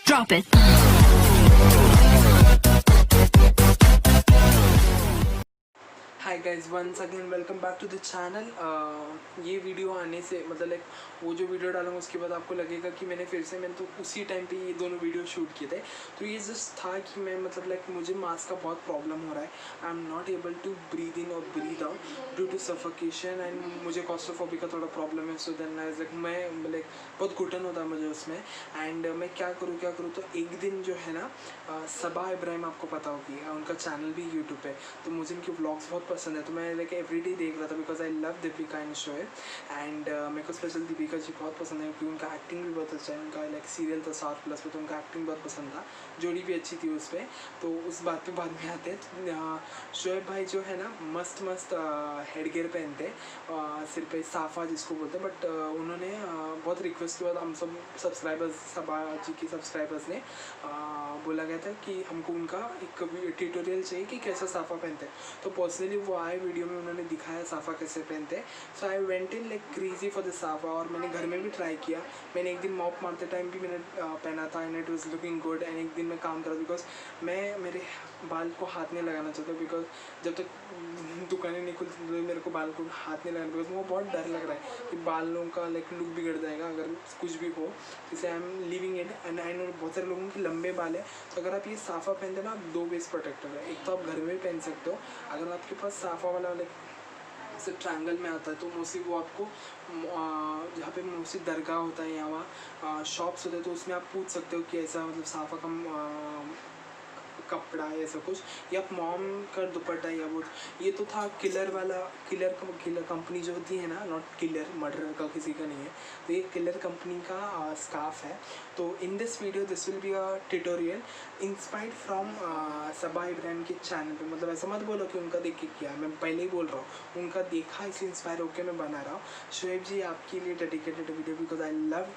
Drop it. Hi guys, once again welcome back to the channel. ये video आने से मतलब लाइक वो जो वीडियो डालूंगा उसके बाद आपको लगेगा कि मैंने तो उसी टाइम पे ये दोनों वीडियो शूट किए थे। तो ये जस्ट था कि मैं मतलब लाइक मुझे मास्क का बहुत प्रॉब्लम हो रहा है। I am not able to breathe in और breathe out due to suffocation and मुझे कॉस्ट्रोफोबिक का थोड़ा प्रॉब्लम है। सो देन लाइक मैं लाइक बहुत घुटन होता है मुझे उसमें। एंड मैं क्या करूँ तो एक दिन जो है ना सबा इब्राहिम आपको पता होगी, उनका चैनल भी यूट्यूब पे, तो मुझे उनके व्लॉग्स बहुत पसंद है। तो मैं लाइक एवरीडे देख रहा था because I love Deepika and Shoaib. And मेरे को स्पेशल दीपिका जी बहुत पसंद है क्योंकि उनका एक्टिंग भी बहुत अच्छा है। उनका लाइक सीरियल था 7+ पे, तो उनका एक्टिंग बहुत पसंद था, जोड़ी भी अच्छी थी उस पर। तो उस बात पे बाद में आते हैं। तो शोएब भाई जो है ना मस्त हेडगेयर पहनते, सिर पे साफा जिसको बोलते हैं। बट उन्होंने बहुत रिक्वेस्ट के बाद हम सब सब्सक्राइबर्स, सबा जी के सब्सक्राइबर्स ने बोला गया था कि हमको उनका एक ट्यूटोरियल चाहिए कि कैसा साफ़ा पहनते हैं। तो पर्सनली वो आए, वीडियो में उन्होंने दिखाया साफ़ा कैसे पहनते हैं। So I went in like crazy for the safa, और मैंने घर में भी ट्राई किया। मैंने एक दिन मॉप मारते टाइम भी मैंने पहना था and it was looking good. And एक दिन मैं काम करा बिकॉज मैं मेरे बाल को हाथ नहीं लगाना चाहता, बिकॉज जब तक दुकानें नहीं खुलती तो मेरे को बाल को हाथ नहीं लगाना, बिकॉज मुझे बहुत डर लग रहा है कि बालों का लाइक लुक बिगड़ जाएगा अगर कुछ भी हो। जैसे I am living it and I know बहुत सारे लोगों के लंबे बाल है। तो अगर आप ये साफ़ा पहनते ना, आप 2 बेस प्रोटेक्टर है। एक तो आप घर में भी पहन सकते हो, अगर आपके पास साफ़ा वाला लाइक जैसे ट्रायंगल में आता है तो मोस्टली वो आपको जहाँ पे मोस्टली दरगाह होता है या वहाँ शॉप्स होते हैं तो उसमें आप पूछ सकते हो कि ऐसा मतलब साफ़ा का कपड़ा या ऐसा कुछ, या मॉम का दुपट्टा या वो। ये तो था किलर वाला, किलर कंपनी जो होती है ना, नॉट किलर मर्डर का किसी का नहीं है। तो ये किलर कंपनी का स्कार्फ है। तो in this video this will be a tutorial inspired from Saba Ibrahim के चैनल पे। मतलब ऐसा मत बोलो कि उनका देख के किया, मैं पहले ही बोल रहा हूँ उनका देखा इसलिए इंस्पायर होकर मैं बना रहा हूँ। शोएब जी आपके लिए dedicated video because I love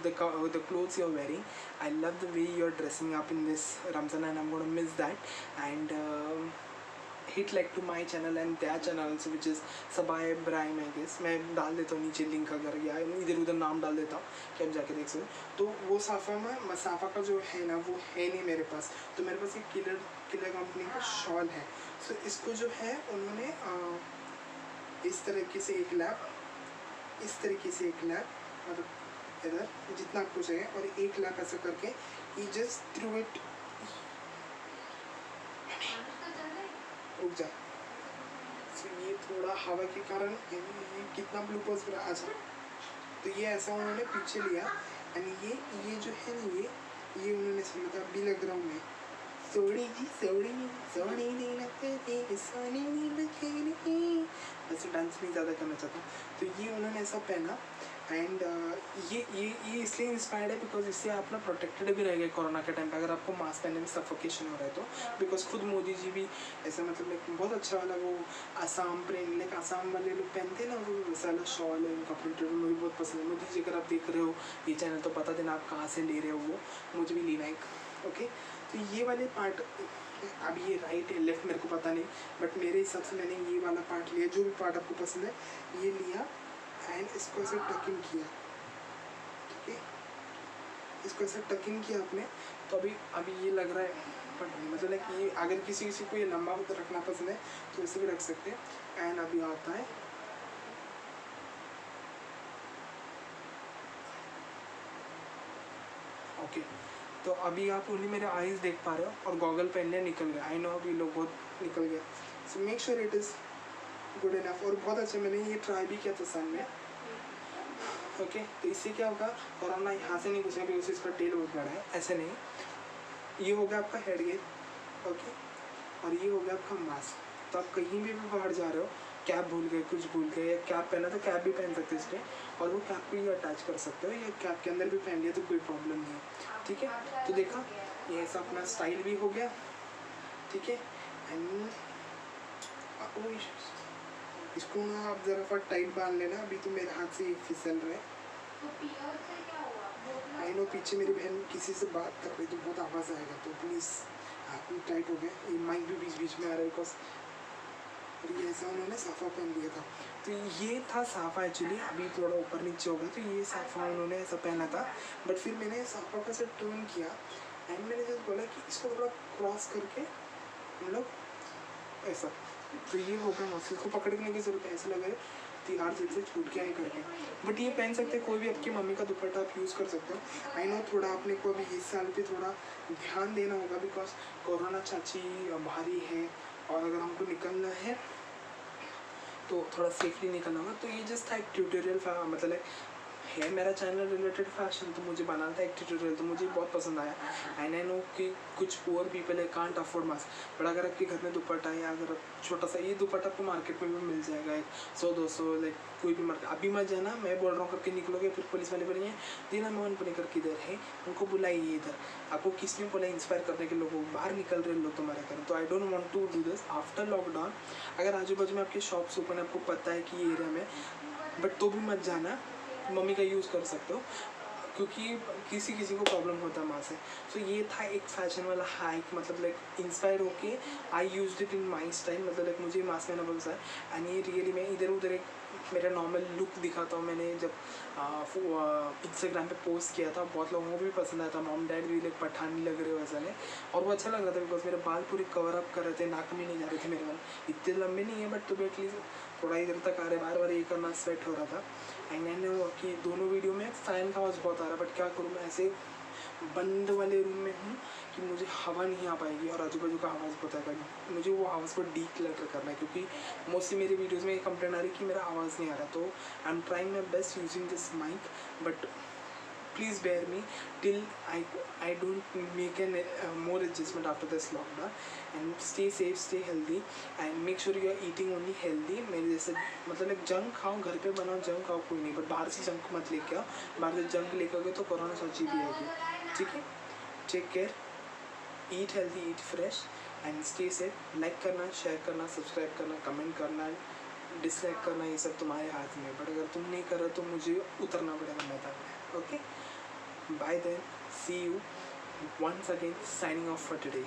the clothes you're wearing. I love the way you're dressing up in this Ramzan and I'm going to miss that. And hit like to my channel and their channel also, which is Sabah Ibrahim I guess. मैं डाल देता हूँ नीचे link, अगर या इधर उधर नाम डाल देता हूँ कि आप जाके देख सकते हो। तो वो साफ़ा का जो है ना वो है नहीं मेरे पास। तो मेरे पास एक किलर कंपनी का शॉल है। सो इसको जो है उन्होंने इस तरीके से एक लैप, इस तरीके से एक लैप, मतलब इधर जितना कुछ है, और एक लैप ऐसा करके ही जस्ट थ्रू इट। रुक जा, ये थोड़ा हवा के कारण ये कितना ब्लूपर्स आ जा। तो ये ऐसा उन्होंने पीछे लिया एंड ये जो है ना ये उन्होंने सुना था अभी लग रहा हूँ मैं, सोड़ी जी सोड़ी सोड़ी नहीं लगते सोनी नहीं लगते। वैसे डांस नहीं ज़्यादा करना चाहता। तो ये उन्होंने ऐसा पहना एंड ये इसलिए इंस्पायर्ड है बिकॉज इससे आप ना प्रोटेक्टेड भी रहेंगे कोरोना के टाइम पे, अगर आपको मास्क पहनने में सफोकेशन हो रहा है तो। बिकॉज खुद मोदी जी भी ऐसा मतलब एक बहुत अच्छा वाला वो आसाम प्रिंट, लाइक आसाम वाले लोग पहनते हैं ना वो वैसा वाला शॉल है उनका प्रिंटेड, मुझे बहुत पसंद है। मोदी जी अगर आप देख रहे हो ये चैनल तो बता देना आप कहाँ से ले रहे हो, वो मुझे भी लेना एक। ओके, तो ये वाले पार्ट, अब ये राइट है लेफ्ट मेरे को पता नहीं, बट मेरे हिसाब से मैंने ये वाला पार्ट लिया, जो भी पार्ट आपको पसंद है ये लिया एंड इसको ऐसे टकिंग किया। ठीक है, इसको ऐसे टकिंग किया आपने। तो अभी ये लग रहा है बट मतलब लाइक ये अगर किसी को ये लंबा रखना पसंद है तो इसे भी रख सकते हैं। एंड अभी आता है ओके। तो अभी आप ओनली मेरे आईज देख पा रहे हो और गॉगल पहनने निकल गया। आई नो अभी लोग बहुत निकल गया। So make sure it is good enough. और बहुत अच्छा, मैंने ये ट्राई भी किया था सन में। ओके, तो इससे क्या होगा, कोरोना यहाँ से नहीं घुसेगा बिकॉज इसका टेल बहुत बड़ा है, ऐसे नहीं। ये हो गया आपका हेडगियर, ओके, और ये हो गया आपका मास्क। तो आप कहीं भी बाहर जा रहे हो, कैप भूल गए, कुछ भूल गए, या कैप पहना तो कैप भी पहन सकते हो इस पर, और वो कैप भी अटैच कर सकते हो या कैप के अंदर भी पहन लिया तो कोई प्रॉब्लम नहीं है। ठीक है, तो देखा ये ऐसा अपना स्टाइल भी हो गया। ठीक है, एंड इसको ना आप ज़रा सा टाइट बांध लेना, अभी तो मेरे हाथ से फिसल रहा है। आई नो पीछे मेरी बहन किसी से बात कर रही तो बहुत आवाज़ आएगा, तो प्लीज़ हाथ में टाइट हो गया। ये माइक भी बीच बीच में आ रहा है बिकॉज और ये ऐसा उन्होंने साफ़ा पहन लिया था। तो ये था साफ़ा एक्चुअली, अभी थोड़ा ऊपर नीचे हो गया, तो ये साफ़ा उन्होंने ऐसा पहना था। बट फिर मैंने साफ़ा का से टर्न किया एंड मैंने जब बोला कि इसको थोड़ा क्रॉस करके मतलब ऐसा, तो ये हो गया मौसी को पकड़ने की जरूरत है, ऐसा लगा तिहाड़ जेल से छूट के आए करके। बट ये पहन सकते हैं, कोई भी आपकी मम्मी का दुपट्टा आप यूज़ कर सकते हो। आई नो थोड़ा अपने को अभी इस साल पे थोड़ा ध्यान देना होगा बिकॉज कोरोना चाची भारी है और अगर हमको निकलना है तो थोड़ा सेफली निकलना होगा। तो ये जस्ट था एक ट्यूटोरियल, मतलब है मेरा चैनल रिलेटेड फैशन, तो मुझे बनाना था एक ट्यूटोरियल, तो मुझे बहुत पसंद आया। एंड आई नो कि कुछ पुअर पीपल है कांट अफोर्ड मास्क, बट अगर आपके घर में दुपट्टा है या अगर आप छोटा सा, ये दुपट्टा आपको मार्केट में भी मिल जाएगा 100-200, लाइक कोई भी मार्केट। अभी मत जाना, मैं बोल रहा हूँ करके निकलोगे फिर पुलिस वाले बोलेंगे दीना मोहन पुणेकर किधर है, उनको बुलाइए इधर। आपको किसने बोला इंस्पायर करने के लोगों बाहर निकल रहे लोग तुम्हारे घर, तो I don't want to do this after lockdown. अगर आजू बाजू में आपके शॉप्स ओपन है, आपको पता है कि ये एरिया में, बट तो भी मत जाना, मम्मी का यूज़ कर सकते हो क्योंकि किसी किसी को प्रॉब्लम होता है वहाँ से। सो ये था एक फैशन वाला हाइक, मतलब लाइक इंस्पायर होके I used it in my style, मतलब लाइक मुझे मास्क पहनना पसंद है। एंड ये रियली मैं इधर उधर एक मेरा नॉर्मल लुक दिखाता हूँ। मैंने जब इंस्टाग्राम पे पोस्ट किया था, बहुत लोगों को भी पसंद आया था, मॉम डैड भी लाइक पठानी लग रहे हो वैसा नहीं, और वो अच्छा लग रहा था बिकॉज मेरे बाल पूरे कवर अप कर रहे थे, नाक में नहीं जा रहे थे मेरे बाल, इतने लंबे नहीं है बट तो भी एटलीस्ट थोड़ा इधर तक आ रहे, बार बार ये करना स्वेट हो रहा था। एंड मैंने कि दोनों वीडियो में फ़ैन का आवाज़ बहुत आ रहा है, बट क्या करूँ, मैं ऐसे बंद वाले रूम में हूँ कि मुझे हवा नहीं आ पाएगी और आजू बाजू का आवाज़ बहुत आएगा, मुझे वो आवाज़ को डीक्लटर करना है क्योंकि मोस्टली मेरे वीडियोज़ में ये कंप्लेंट आ रही है कि मेरा आवाज़ नहीं आ रहा। तो I am trying my best using this mic, but please bear me till I don't make an more adjustment after this lockdown, and stay safe, stay healthy, and make sure you are eating only healthy। मेरे जैसे मतलब एक junk खाओ, घर पे बनाओ junk खाओ कोई नहीं, बट बाहर से जंक मत लेके आओ, बाहर से जंक लेके आओगे तो कोरोना सच्ची भी आएगी, ठीक है। Take care, eat healthy, eat fresh, and stay safe. Like करना, शेयर करना, सब्सक्राइब करना, कमेंट करना, डिसलाइक करना, ये सब तुम्हारे हाथ में, बट अगर तुम नहीं कर रहे तो मुझे उतरना पड़ेगा मैदान में, okay. By then, see you once again, signing off for today.